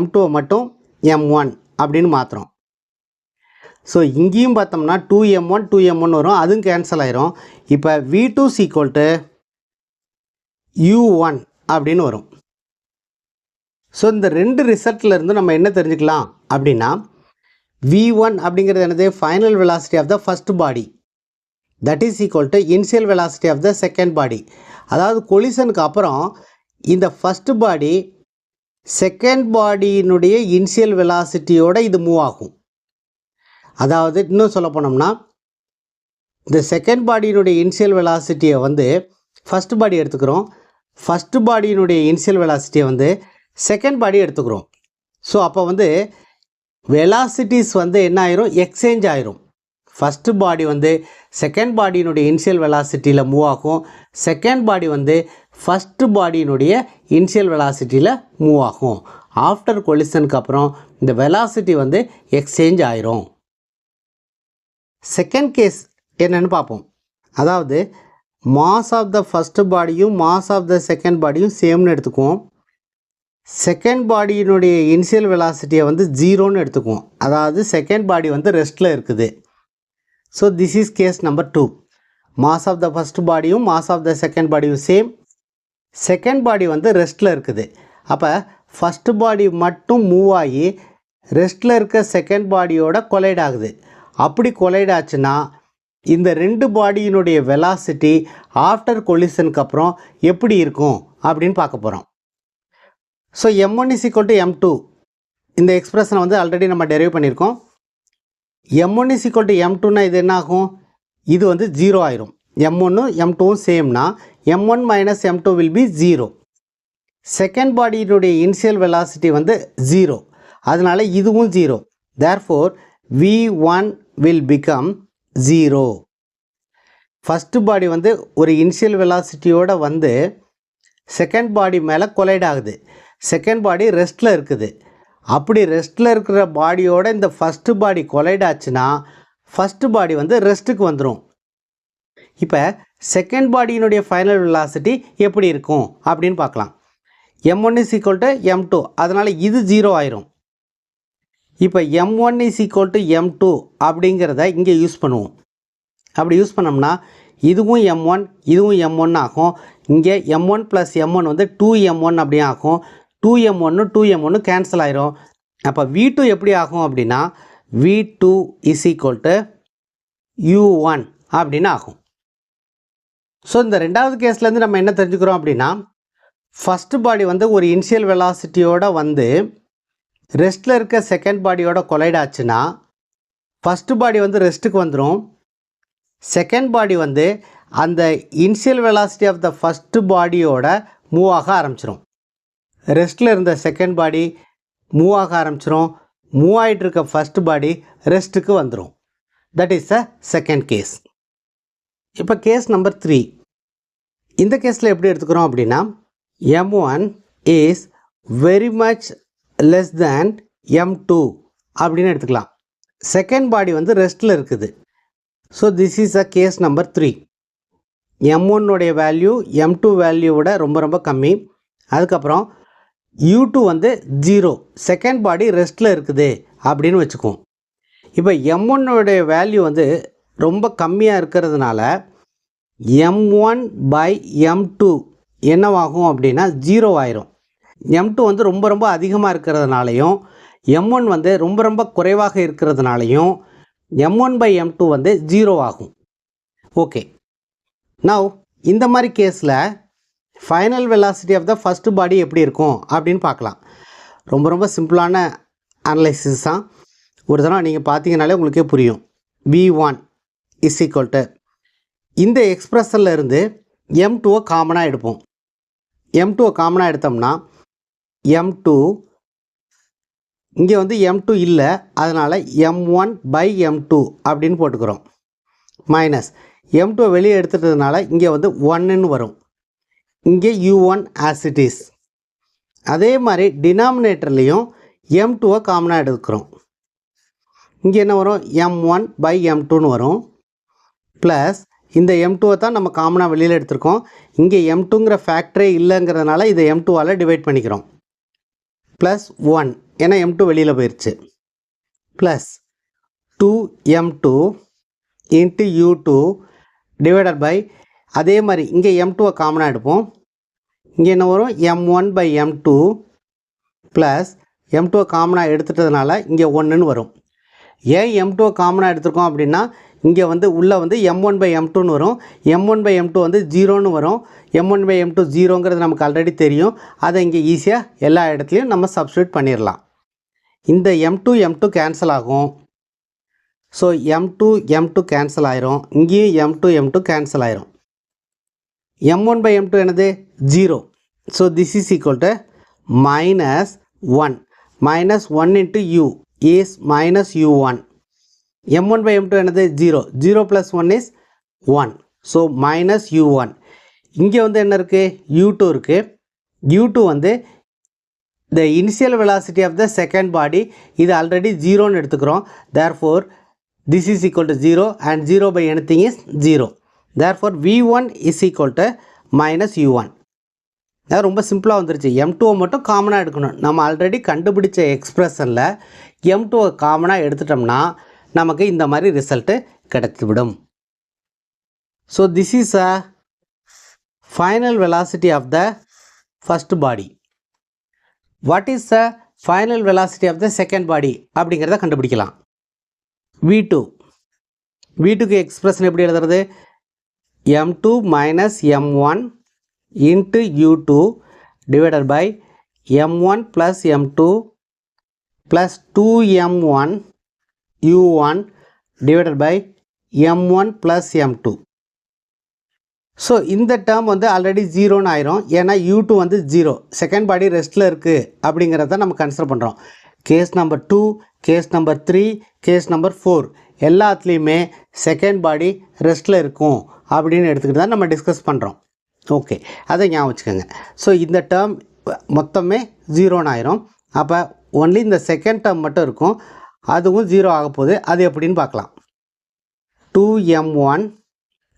m2-வை மட்டும் m1 அப்படின்னு மாற்றுறோம். ஸோ இங்கேயும் பார்த்தோம்னா 2m1 வரும், அதுவும் கேன்சல் ஆயிரும். இப்போ v2 is equal to u1 அப்படின்னு வரும். ஸோ இந்த ரெண்டு ரிசல்ட்லேருந்து நம்ம என்ன தெரிஞ்சுக்கலாம் அப்படின்னா, v1 அப்படிங்கிறது என்னது, final velocity of the first body, that is equal to initial velocity of the second body. அதாவது கொலிஷனுக்கு அப்புறம் இந்த ஃபஸ்ட் பாடி செகண்ட் பாடியினுடைய இனிஷியல் வெலாசிட்டியோட இது மூவ் ஆகும். அதாவது இன்னும் சொல்ல போனோம்னா, இந்த செகண்ட் பாடியினுடைய இனிஷியல் வெலாசிட்டியை வந்து ஃபஸ்ட் பாடி எடுத்துக்கிறோம், ஃபஸ்ட் பாடியினுடைய இனிஷியல் வெலாசிட்டியை வந்து செகண்ட் பாடி எடுத்துக்கிறோம். ஸோ அப்போ வந்து வெலாசிட்டிஸ் வந்து என்ன ஆயிரும், எக்ஸ்சேஞ்ச் ஆயிரும். ஃபஸ்ட்டு பாடி வந்து செகண்ட் பாடியினுடைய இனிஷியல் வெலாசிட்டியில் மூவ் ஆகும், செகண்ட் பாடி வந்து ஃபஸ்ட்டு பாடியினுடைய இனிஷியல் வெலாசிட்டியில் மூவ் ஆகும். ஆஃப்டர் கொலிஷனுக்கு அப்புறம் இந்த வெலாசிட்டி வந்து எக்ஸ்சேஞ்ச் ஆயிரும். செகண்ட் கேஸ் என்னன்னு பார்ப்போம். அதாவது மாஸ் ஆஃப் த ஃபஸ்ட்டு பாடியும் மாஸ் ஆஃப் த செகண்ட் பாடியும் சேம்னு எடுத்துக்குவோம். செகண்ட் பாடியினுடைய இனிஷியல் வெலாசிட்டியை வந்து ஜீரோன்னு எடுத்துக்குவோம். அதாவது செகண்ட் பாடி வந்து ரெஸ்ட்டில் இருக்குது. So this is case number 2. Mass of the first பாடியும் மாஸ் ஆஃப் த செகண்ட் பாடியும் சேம். செகண்ட் பாடி வந்து ரெஸ்ட்டில் இருக்குது. அப்போ ஃபஸ்ட்டு பாடி மட்டும் மூவ் ஆகி ரெஸ்ட்டில் இருக்க செகண்ட் பாடியோட கொலைட் ஆகுது. அப்படி கொலைட் ஆச்சுன்னா இந்த ரெண்டு பாடியினுடைய வெலாசிட்டி ஆஃப்டர் கொலிஷனுக்கு அப்புறம் எப்படி இருக்கும் அப்படின்னு பார்க்க போகிறோம். ஸோ m1 = m2 இந்த எக்ஸ்பிரஷனை வந்து ஆல்ரெடி நம்ம டெரைவ் பண்ணியிருக்கோம். m1 = m2னா இது என்ன ஆகும்? இது வந்து 0 ஆயிரும். m1 m2 சேம்னா m1 - m2 will be 0. Second பாடியினுடைய இனிஷியல் வெலாசிட்டி வந்து 0. அதனால இதுவும் 0. therefore v1 will become 0. First பாடி வந்து ஒரு இனிஷியல் வெலாசிட்டியோடு வந்து செகண்ட் பாடி மேலே கொலைட் ஆகுது. செகண்ட் பாடி ரெஸ்ட்டில் இருக்குது. அப்படி ரெஸ்ட்டில் இருக்கிற பாடியோட இந்த ஃபஸ்ட்டு பாடி கொலைட் ஆச்சுன்னா ஃபஸ்ட்டு பாடி வந்து ரெஸ்ட்டுக்கு வந்துடும். இப்போ செகண்ட் பாடியினுடைய ஃபைனல் வெலாசிட்டி எப்படி இருக்கும் அப்படின்னு பார்க்கலாம். m1 = m2 அதனால் இது 0 ஆயிரும். இப்போ m1 = m2 அப்படிங்கிறத இங்கே யூஸ் பண்ணுவோம். அப்படி யூஸ் பண்ணோம்னா இதுவும் m1 இதுவும் m1 ஆகும். இங்கே m1 + m1 வந்து 2m1 அப்படியே ஆகும். 2m1 2m1 கேன்சல் ஆயிரும். அப்போ v2 எப்படி ஆகும் அப்படின்னா v2 = u1 அப்படின்னு ஆகும். ஸோ இந்த ரெண்டாவது கேஸ்லேருந்து நம்ம என்ன தெரிஞ்சுக்கிறோம் அப்படின்னா ஃபஸ்ட்டு பாடி வந்து ஒரு இனிஷியல் வெலாசிட்டியோடு வந்து ரெஸ்ட்டில் இருக்க செகண்ட் பாடியோட கொலைட் ஆச்சுன்னா ஃபஸ்ட்டு பாடி வந்து ரெஸ்ட்டுக்கு வந்துடும். செகண்ட் பாடி வந்து அந்த initial velocity of the first பாடியோட மூவ் ஆக ஆரம்பிச்சிடும். ரெஸ்ட்டில் இருந்த செகண்ட் பாடி மூவ் ஆக ஆரம்பிச்சிடும். மூவ் ஆகிட்டு இருக்க ஃபஸ்ட்டு பாடி ரெஸ்ட்டுக்கு வந்துடும். That is the second case. இப்போ கேஸ் நம்பர் 3. இந்த கேஸில் எப்படி எடுத்துக்கிறோம் அப்படின்னா m1 is very much less than m2 அப்படின்னு எடுத்துக்கலாம். செகண்ட் பாடி வந்து ரெஸ்ட்டில் இருக்குது. So this is a case number 3. m1 உடைய வேல்யூ m2 வேல்யூவோட ரொம்ப ரொம்ப கம்மி. அதுக்கப்புறம் u2 வந்து 0, செகண்ட் பாடி ரெஸ்ட்டில் இருக்குது அப்படின்னு வச்சுக்குவோம். இப்போ m1 உடைய வேல்யூ வந்து ரொம்ப கம்மியாக இருக்கிறதுனால m1/m2 என்னவாகும் அப்படின்னா 0 ஆயிரும். m2 வந்து ரொம்ப ரொம்ப அதிகமாக இருக்கிறதுனாலையும் m1 வந்து ரொம்ப ரொம்ப குறைவாக இருக்கிறதுனாலையும் m1/m2 வந்து 0 ஆகும். ஓகே, நவ் இந்த மாதிரி கேஸில் final velocity of the first body எப்படி இருக்கும் அப்படின்னு பார்க்கலாம். ரொம்ப ரொம்ப சிம்பிளான அனலைசிஸ் தான். ஒரு தடவை நீங்கள் பார்த்தீங்கனாலே உங்களுக்கே புரியும். v1 = இந்த எக்ஸ்பிரஷனில் இருந்து m2 காமனாக எடுப்போம். m2 காமனாக எடுத்தோம்னா m2 இங்கே வந்து m2 இல்லை, அதனால் m1/m2 அப்படின்னு போட்டுக்கிறோம். மைனஸ் m2 வெளியே எடுத்துட்டதுனால இங்கே வந்து 1ன்னு வரும். இங்கே u1 as it is. அதே மாதிரி டினாமினேட்டர்லேயும் m2 காமனாக எடுக்கிறோம். இங்கே என்ன வரும்? m1/m2ன்னு வரும். ப்ளஸ் இந்த m2 தான் நம்ம காமனாக வெளியில் எடுத்திருக்கோம். இங்கே m2ங்கிற ஃபேக்டரே இல்லைங்கிறதுனால இதை m2ஆல் டிவைட் பண்ணிக்கிறோம். ப்ளஸ் 1 ஏன்னா m2 வெளியில் போயிடுச்சு. Plus 2m2 into u2 divided by அதே மாதிரி இங்கே m2 காமனாக எடுப்போம். இங்கே என்ன வரும்? m1/m2 ப்ளஸ் m2 காமனாக எடுத்துட்டதுனால இங்கே 1ன்னு வரும். ஏன் m2 காமனாக எடுத்துருக்கோம் அப்படின்னா இங்கே வந்து உள்ளே வந்து m1/m2ன்னு வரும். m1/m2 வந்து 0ன்னு வரும். m1/m2 0ங்கிறது நமக்கு ஆல்ரெடி தெரியும். அதை இங்கே ஈஸியாக எல்லா இடத்துலையும் நம்ம சப்ஸ்டியூட் பண்ணிடலாம். இந்த m2 கேன்சல் ஆகும். ஸோ m2 கேன்சல் ஆயிரும். இங்கேயும் m2 கேன்சல் ஆயிரும். m1/m2 என்னது? 0. So this is equal to -1. -1 into u is -u1. m1/m2 என்னது? 0. 0 + 1 is 1. So -u1. இங்கே வந்து என்ன இருக்குது? u2 இருக்குது. u2 வந்து the initial velocity of the second body இது ஆல்ரெடி 0ன்னு எடுத்துக்கிறோம். therefore this is equal to 0 and 0 by anything is 0. therefore v1 is equal to -u1. அது ரொம்ப சிம்பிளாக வந்துருச்சு. M2 மட்டும் காமனாக எடுக்கணும். நம்ம ஆல்ரெடி கண்டுபிடிச்ச எக்ஸ்பிரஷனில் M2 காமனாக எடுத்துட்டோம்னா நமக்கு இந்த மாதிரி ரிசல்ட்டு கிடைத்துவிடும். So this is a final velocity of the first body. What is the final velocity of the second body அப்படிங்கிறத கண்டுபிடிக்கலாம். V2க்கு எக்ஸ்பிரஷன் எப்படி எழுதுறது? M2 minus M1 into U2 divided by M1 plus M2 plus 2M1 U1 divided by M1 plus M2. So இந்த term வந்து already ஜீரோன்னு ஆயிரும். ஏன்னா U2 வந்து ஜீரோ, செகண்ட் பாடி ரெஸ்ட்டில் இருக்குது அப்படிங்கிறத நம்ம கன்சிடர் பண்ணுறோம். Case number 2, case number 3, case number 4 எல்லாத்துலேயுமே செகண்ட் பாடி ரெஸ்ட்டில் இருக்கும் அப்படின்னு எடுத்துக்கிட்டு தான் நம்ம டிஸ்கஸ் பண்ணுறோம். ஓகே, அதை ஞாபகம் வச்சுக்கோங்க. ஸோ இந்த டேர்ம் மொத்தமே ஜீரோன்னு ஆயிரும். அப்போ ஒன்லி இந்த செகண்ட் டேர்ம் மட்டும் இருக்கும், அதுவும் ஜீரோ ஆக போகுது. அது எப்படின்னு பார்க்கலாம். 2M1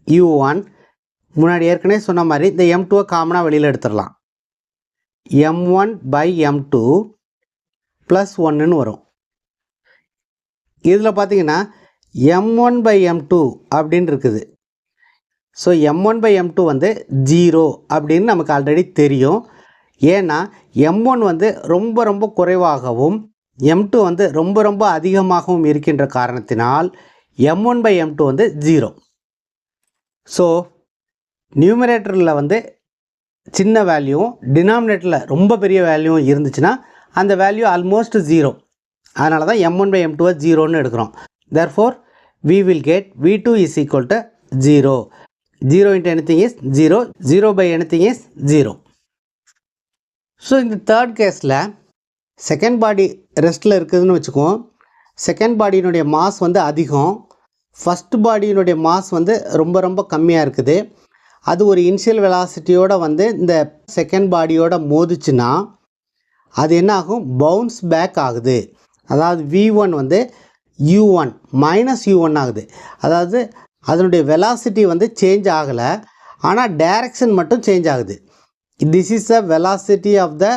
U1 முன்னாடி ஏற்கனவே சொன்ன மாதிரி இந்த M2 காமனாக வெளியில் எடுத்துடலாம். M1 by M2 ப்ளஸ் 1ன்னு வரும். இதில் பார்த்தீங்கன்னா M1 by M2 அப்படின்னு இருக்குது. ஸோ M1 by M2 வந்து ஜீரோ அப்படின்னு நமக்கு ஆல்ரெடி தெரியும். ஏன்னா M1 வந்து ரொம்ப ரொம்ப குறைவாகவும் M2 வந்து ரொம்ப ரொம்ப அதிகமாகவும் இருக்கின்ற காரணத்தினால் M1 by M2 வந்து ஜீரோ. ஸோ நியூமரேட்டரில் வந்து சின்ன வேல்யூவும் டினாமினேட்டரில் ரொம்ப பெரிய வேல்யூவும் இருந்துச்சுன்னா அந்த வேல்யூ ஆல்மோஸ்ட் ஜீரோ. அதனால தான் M1 by M2 ஜீரோன்னு எடுக்கிறோம். Therefore we will get V2 is equal to 0. 0 into anything is 0. 0 by anything is 0. So இந்த தேர்ட் கேஸில் செகண்ட் பாடி ரெஸ்ட்டில் இருக்குதுன்னு வச்சுக்குவோம். செகண்ட் பாடியினுடைய மாஸ் வந்து அதிகம், ஃபஸ்ட் பாடியினுடைய மாஸ் வந்து ரொம்ப ரொம்ப கம்மியாக இருக்குது. அது ஒரு இனிஷியல் வெலாசிட்டியோடு வந்து இந்த செகண்ட் பாடியோட மோதிச்சுன்னா அது என்ன ஆகும்? பவுன்ஸ் பேக் ஆகுது. அதாவது V1 வந்து U1 மைனஸ் U1 ஆகுது. அதாவது அதனுடைய வெலாசிட்டி வந்து சேஞ்ச் ஆகலை, ஆனால் டைரக்ஷன் மட்டும் சேஞ்ச் ஆகுது. This is the velocity of the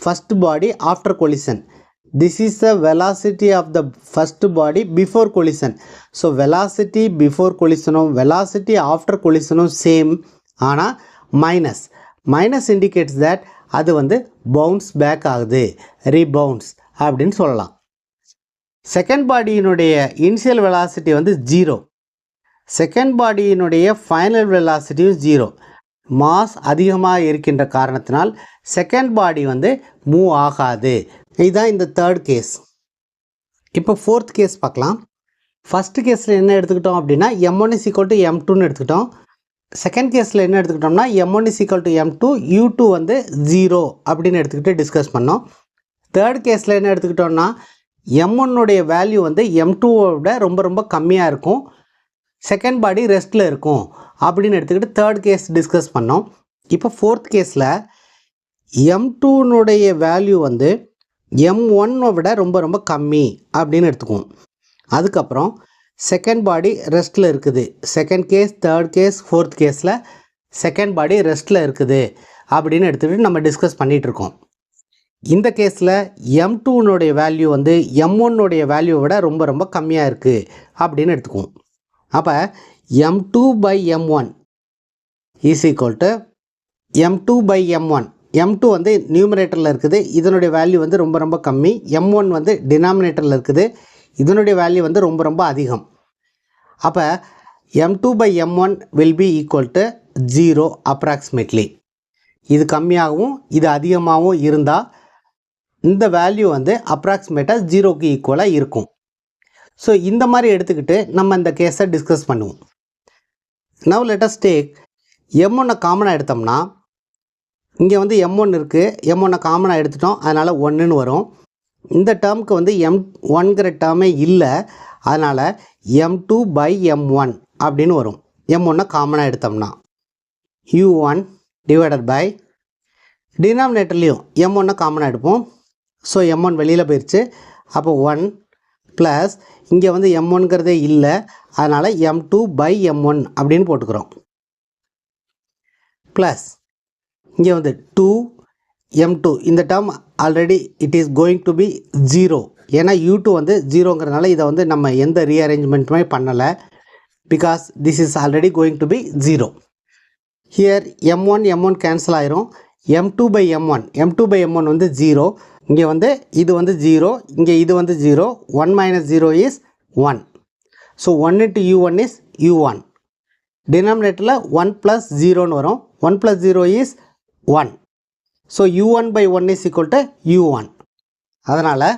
first body after collision. This is the velocity of the first body before collision. So velocity before collision, velocity after collision same, ஆனால் minus indicates that அது வந்து bounce back ஆகுது, rebounds அப்படின்னு சொல்லலாம். Second பாடியினுடைய initial velocity வந்து zero, second பாடியினுடைய final வெலாசிட்டியும் ஜீரோ. மாஸ் அதிகமாக இருக்கின்ற காரணத்தினால் செகண்ட் பாடி வந்து மூவ் ஆகாது. இதுதான் இந்த தேர்ட் கேஸ். இப்போ ஃபோர்த் கேஸ் பார்க்கலாம். ஃபஸ்ட்டு கேஸில் என்ன எடுத்துக்கிட்டோம் அப்படின்னா M1 is equal to M2ன்னு எடுத்துக்கிட்டோம். செகண்ட் கேஸில் என்ன எடுத்துக்கிட்டோம்னா M1 is equal to M2, U2 வந்து ஜீரோ அப்படின்னு எடுத்துக்கிட்டு டிஸ்கஸ் பண்ணோம். தேர்ட் கேஸில் என்ன எடுத்துக்கிட்டோம்னா M1உடைய வேல்யூ வந்து M2வோட ரொம்ப ரொம்ப கம்மியாக இருக்கும், செகண்ட் பாடி ரெஸ்ட்டில் இருக்கும் அப்படின்னு எடுத்துக்கிட்டு தேர்ட் கேஸ் டிஸ்கஸ் பண்ணோம். இப்போ ஃபோர்த் கேஸில் M2னுடைய வேல்யூ வந்து M1 விட ரொம்ப ரொம்ப கம்மி அப்படின்னு எடுத்துக்குவோம். அதுக்கப்புறம் செகண்ட் பாடி ரெஸ்ட்டில் இருக்குது. செகண்ட் கேஸ், தேர்ட் கேஸ், ஃபோர்த் கேஸில் செகண்ட் பாடி ரெஸ்ட்டில் இருக்குது அப்படின்னு எடுத்துகிட்டு நம்ம டிஸ்கஸ் பண்ணிகிட்ருக்கோம். இந்த கேஸில் M2னுடைய வேல்யூ வந்து M1உடைய வேல்யூவை விட ரொம்ப ரொம்ப கம்மியாக இருக்குது அப்படின்னு எடுத்துக்குவோம். அப்போ M2 by M1 is equal to M2 by M1. M2 வந்து நியூமரேட்டரில் இருக்குது, இதனுடைய வேல்யூ வந்து ரொம்ப ரொம்ப கம்மி. M1 வந்து டினாமினேட்டரில் இருக்குது, இதனுடைய வேல்யூ வந்து ரொம்ப ரொம்ப அதிகம். அப்போ M2 by M1 will be equal to 0 approximately. இது கம்மியாகவும் இது அதிகமாகவும் இருந்தால் இந்த வேல்யூ வந்து அப்ராக்சிமேட்டாக ஜீரோக்கு ஈக்குவலாக இருக்கும். ஸோ இந்த மாதிரி எடுத்துக்கிட்டு நம்ம இந்த கேஸை டிஸ்கஸ் பண்ணுவோம். Now let us take M1 காமனாக எடுத்தோம்னா இங்கே வந்து M1 இருக்குது, M1 காமனாக எடுத்துட்டோம், அதனால் 1ன்னு வரும். இந்த டேர்முக்கு வந்து M1ங்கிற டேர்மே இல்லை, அதனால் M2 by M1 அப்படின்னு வரும். M1 காமனாக எடுத்தோம்னா U1 டிவைடட் பை டினாமினேட்டர்லேயும் M1 காமனாக எடுப்போம். ஸோ M1 வெளியில் போயிடுச்சு. அப்போ 1 ப்ளஸ் இங்கே வந்து M1ங்கிறதே இல்லை, அதனால் M2 by M1 அப்படின்னு போட்டுக்கிறோம். ப்ளஸ் இங்கே வந்து 2m2 இந்த term already it is going to be 0. ஏன்னா u2 வந்து 0ங்கிறதுனால இதை வந்து நம்ம எந்த ரீஅரேஞ்ச்மெண்ட்டுமே பண்ணலை. Because this is already going to be 0. Here m1 cancel ஆயிரும். m2 by m1 வந்து 0. இங்கே வந்து இது வந்து 0, இங்கே இது வந்து 0. 1 minus 0 is 1. So 1 into u1 is u1. டினாமினேட்டரில் 1 plus 0ன்னு வரும். 1 plus 0 is 1. So u1 by 1 is equal to u1. அதனால்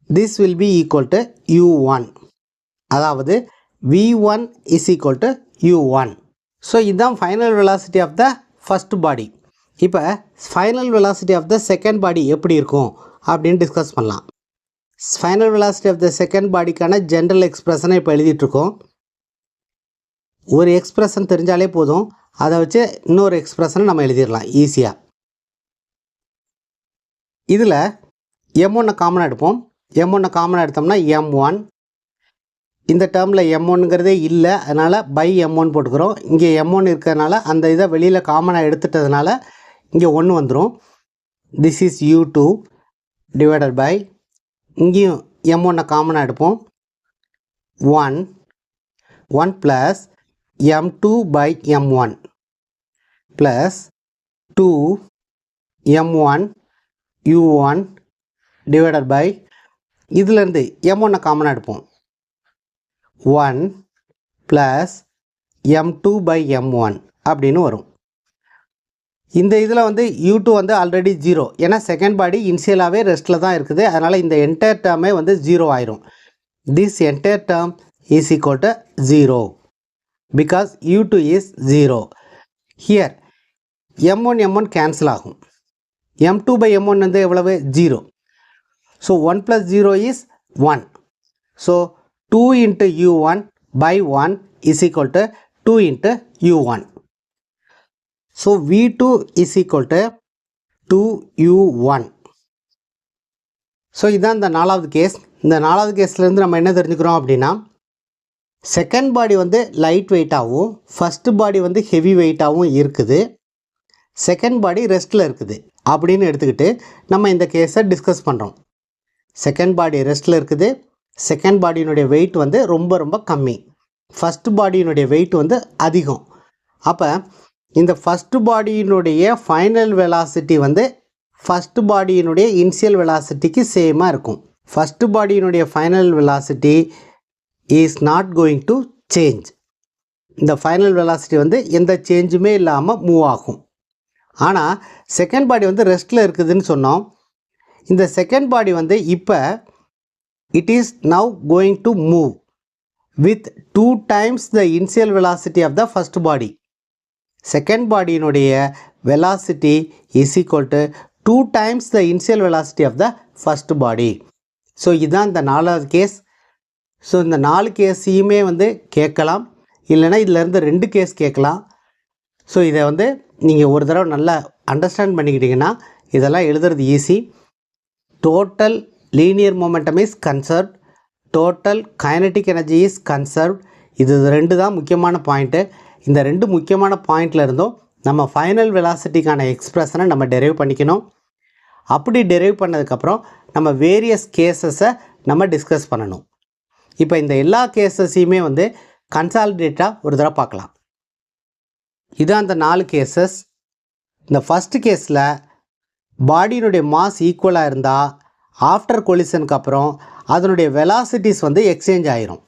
this will be equal to u1. அதாவது v1 is equal to u1. So இதுதான் final velocity of the first body. இப்போ final velocity of the second body எப்படி இருக்கும் அப்படின்னு discuss பண்ணலாம். Final velocity of the second பாடிக்கான general எக்ஸ்பிரஷனை இப்போ எழுதிட்டுருக்கோம். ஒரு எக்ஸ்பிரஷன் தெரிஞ்சாலே போதும், அதை வச்சு இன்னொரு எக்ஸ்பிரஷனை நம்ம எழுதிடலாம் ஈஸியாக. இதில் m1 காமனாக எடுப்போம். m1 காமனாக எடுத்தோம்னா m1. இந்த டேர்மில் m1ங்கிறதே இல்லை, அதனால் பை m1 போட்டுக்கிறோம். இங்கே m1 இருக்கிறதுனால அந்த இதை வெளியில் காமனாக எடுத்துட்டதுனால இங்கே 1 வந்துடும். This is u2 divided by, இங்கேயும் m1 காமனாக எடுப்போம். 1 plus m2 by m1 plus 2 m1 u1 divided by, இதிலேருந்து m1 காமனாக எடுப்போம். 1 ப்ளஸ் m2 by m1 அப்படின்னு வரும். இந்த இதில் வந்து u2 வந்து ஆல்ரெடி 0, ஏன்னா செகண்ட் பாடி இனிஷியலாகவே ரெஸ்ட்டில் தான் இருக்குது. அதனால் இந்த என்டையர் டேர்மே வந்து 0 ஆயிரும். This entire term is equal to 0 because u2 is 0. Here m1 cancel ஆகும். m2 by m1 வந்து எவ்வளவு? 0. So 1 plus 0 is 1. So 2 into u1 by 1 is equal to 2 into u1. So v2 is equal to 2u1. So இதான் இந்த நாலாவது case. இந்த நாலாவது கேஸ்லேருந்து நம்ம என்ன தெரிஞ்சுக்கிறோம் அப்படின்னா, செகண்ட் பாடி வந்து லைட் வெயிட்டாகவும் ஃபஸ்ட்டு பாடி வந்து ஹெவி வெயிட்டாகவும் இருக்குது. செகண்ட் பாடி ரெஸ்ட்டில் இருக்குது அப்படின்னு எடுத்துக்கிட்டு நம்ம இந்த கேஸை டிஸ்கஸ் பண்ணுறோம். செகண்ட் பாடி ரெஸ்ட்டில் இருக்குது. செகண்ட் பாடியினுடைய வெயிட் வந்து ரொம்ப கம்மி. ஃபஸ்ட்டு பாடியினுடைய வெயிட் வந்து அதிகம். அப்போ இந்த ஃபஸ்ட்டு பாடியினுடைய ஃபைனல் வெலாசிட்டி வந்து ஃபஸ்ட்டு பாடியினுடைய இனிஷியல் வெலாசிட்டிக்கு சேமாக இருக்கும். ஃபஸ்ட்டு பாடியினுடைய final velocity is not going to change. இந்த ஃபைனல் வெலாசிட்டி வந்து எந்த சேஞ்சுமே இல்லாமல் மூவ் ஆகும். ஆனால் செகண்ட் பாடி வந்து ரெஸ்ட்டில் இருக்குதுன்னு சொன்னோம். இந்த செகண்ட் பாடி வந்து இப்போ it is now going to move with 2 times the initial velocity of the first body. Second body இனுடைய velocity is equal to 2 times the initial velocity of the first body. So இதுதான் இந்த நாலாவது case. So இந்த 4 கேஸையுமே வந்து கேட்கலாம், இல்லைனா இதிலேருந்து 2 case கேட்கலாம். So இதை வந்து நீங்கள் ஒரு தடவை நல்லா அண்டர்ஸ்டாண்ட் பண்ணிக்கிட்டிங்கன்னா இதெல்லாம் எழுதுறது easy. Total linear momentum is conserved, total kinetic energy is conserved. இது 2 தான் முக்கியமான பாயிண்ட்டு. இந்த 2 முக்கியமான பாயிண்டில் இருந்தும் நம்ம ஃபைனல் வெலாசிட்டிக்கான எக்ஸ்பிரஷனை நம்ம டெரைவ் பண்ணிக்கணும். அப்படி டெரைவ் பண்ணதுக்கப்புறம் நம்ம வேரியஸ் கேஸஸை நம்ம டிஸ்கஸ் பண்ணணும். இப்போ இந்த எல்லா கேஸஸையுமே வந்து கன்சாலிடேட்டாக ஒரு தடவை பார்க்கலாம். இதான் அந்த 4 கேஸஸ். இந்த ஃபஸ்ட்டு கேஸில் பாடியினுடைய மாஸ் ஈக்குவலாக இருந்தால் ஆஃப்டர் கொலிஷனுக்கு அப்புறம் அதனுடைய வெலாசிட்டிஸ் வந்து எக்ஸ்சேஞ்ச் ஆயிரும்.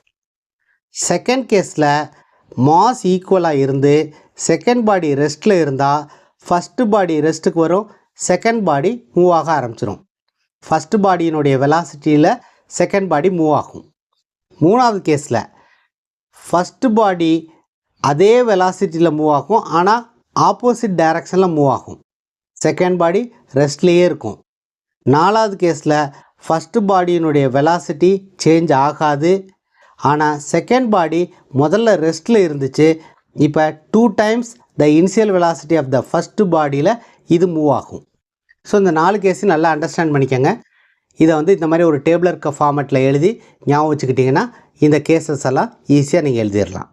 செகண்ட் கேஸில் மாஸ் ஈக்குவலாக இருந்து செகண்ட் பாடி ரெஸ்ட்டில் இருந்தால் ஃபஸ்ட்டு பாடி ரெஸ்ட்டுக்கு வரும், செகண்ட் பாடி மூவ் ஆக ஆரம்பிச்சிடும். ஃபஸ்ட்டு பாடியினுடைய வெலாசிட்டியில் செகண்ட் பாடி மூவ் ஆகும். மூணாவது கேஸில் ஃபஸ்ட்டு பாடி அதே வெலாசிட்டியில் மூவ் ஆகும், ஆனால் ஆப்போசிட் டைரக்ஷனில் மூவ் ஆகும். செகண்ட் பாடி ரெஸ்ட்லேயே இருக்கும். நாலாவது கேஸில் ஃபஸ்ட்டு பாடியினுடைய வெலாசிட்டி சேஞ்ச் ஆகாது, ஆனால் செகண்ட் பாடி முதல்ல ரெஸ்ட்டில் இருந்துச்சு, இப்போ 2 times the initial velocity of the first பாடியில் இது மூவ் ஆகும். ஸோ இந்த 4 கேஸையும் நல்லா அண்டர்ஸ்டாண்ட் பண்ணிக்கோங்க. இதை வந்து இந்த மாதிரி ஒரு டேபிள் இருக்க ஃபார்மேட்டில் எழுதி ஞாபகம் வச்சுக்கிட்டிங்கன்னா இந்த கேஸஸ் எல்லாம் ஈஸியாக நீங்கள் எழுதிடலாம்.